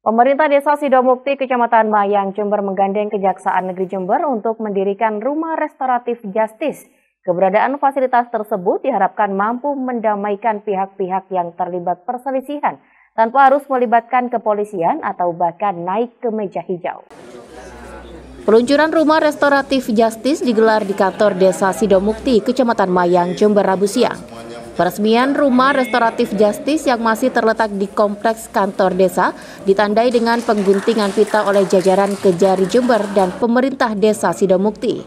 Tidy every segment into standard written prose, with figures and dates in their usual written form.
Pemerintah Desa Sidomukti, Kecamatan Mayang, Jember menggandeng Kejaksaan Negeri Jember untuk mendirikan Rumah Restoratif Justice. Keberadaan fasilitas tersebut diharapkan mampu mendamaikan pihak-pihak yang terlibat perselisihan tanpa harus melibatkan kepolisian atau bahkan naik ke meja hijau. Peluncuran Rumah Restoratif Justice digelar di kantor Desa Sidomukti, Kecamatan Mayang, Jember, Rabu siang. Peresmian Rumah Restoratif Justice yang masih terletak di kompleks kantor desa ditandai dengan pengguntingan pita oleh jajaran Kejari Jember dan pemerintah Desa Sidomukti.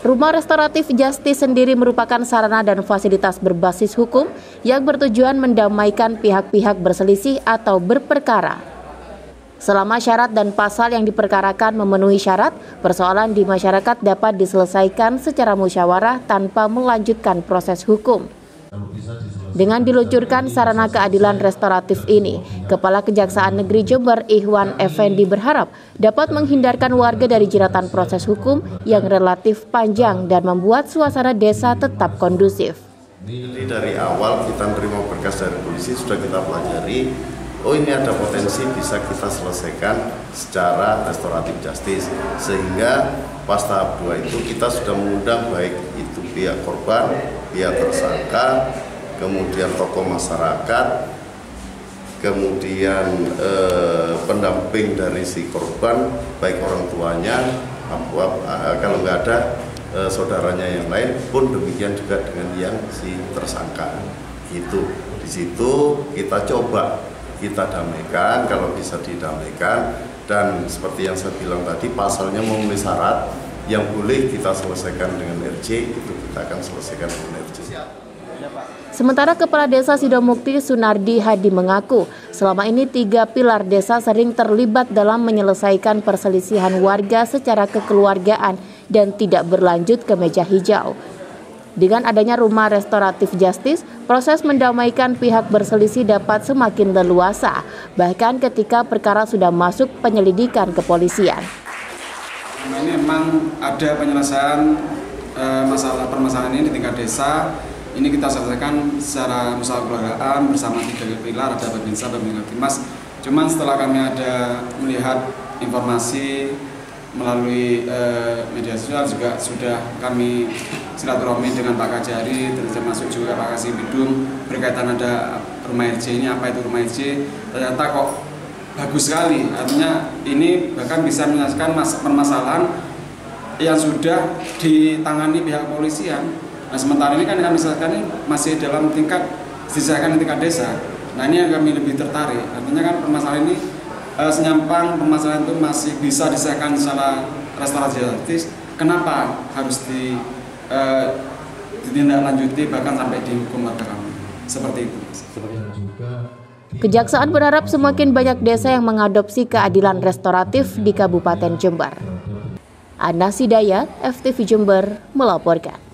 Rumah Restoratif Justice sendiri merupakan sarana dan fasilitas berbasis hukum yang bertujuan mendamaikan pihak-pihak berselisih atau berperkara. Selama syarat dan pasal yang diperkarakan memenuhi syarat, persoalan di masyarakat dapat diselesaikan secara musyawarah tanpa melanjutkan proses hukum. Dengan diluncurkan sarana keadilan restoratif ini, Kepala Kejaksaan Negeri Jember Ikhwan Effendi berharap dapat menghindarkan warga dari jeratan proses hukum yang relatif panjang dan membuat suasana desa tetap kondusif. Jadi dari awal kita menerima berkas dari polisi sudah kita pelajari, oh ini ada potensi bisa kita selesaikan secara restoratif justice, sehingga pas tahap 2 itu kita sudah mengundang baik itu pihak korban, pihak tersangka, kemudian tokoh masyarakat, kemudian pendamping dari si korban, baik orang tuanya, kalau nggak ada saudaranya yang lain pun demikian juga dengan yang si tersangka. Gitu. Di situ kita coba kita damaikan, kalau bisa didamaikan, dan seperti yang saya bilang tadi, pasalnya memenuhi syarat yang boleh kita selesaikan dengan RJ, itu kita akan selesaikan dengan RJ. Sementara Kepala Desa Sidomukti Sunardi Hadi mengaku, selama ini 3 pilar desa sering terlibat dalam menyelesaikan perselisihan warga secara kekeluargaan dan tidak berlanjut ke meja hijau. Dengan adanya Rumah Restoratif Justice, proses mendamaikan pihak berselisih dapat semakin leluasa, bahkan ketika perkara sudah masuk penyelidikan kepolisian. Ini memang ada penyelesaian permasalahan ini di tingkat desa. Ini kita selesaikan secara musyawarah bersama 3 pilar, ada Babinsa, Babinsa Timas. Cuman setelah kami ada melihat informasi melalui media sosial, juga sudah kami silaturahmi dengan Pak Kajari, termasuk juga Pak Kasih Bidung berkaitan ada rumah RJ ini, apa itu rumah RJ, ternyata kok bagus sekali, artinya ini bahkan bisa menyelesaikan permasalahan yang sudah ditangani pihak kepolisian. Nah sementara ini kan kami selesaikan ini masih dalam tingkat diselesaikan di tingkat desa. Nah ini yang kami lebih tertarik, artinya kan permasalahan ini senyampang permasalahan itu masih bisa diselesaikan secara restoratif justice. Kenapa harus ditindaklanjuti bahkan sampai dihukum warga kami? Seperti itu. Kejaksaan berharap semakin banyak desa yang mengadopsi keadilan restoratif di Kabupaten Jember. Anas Hidayat, FTV Jember melaporkan.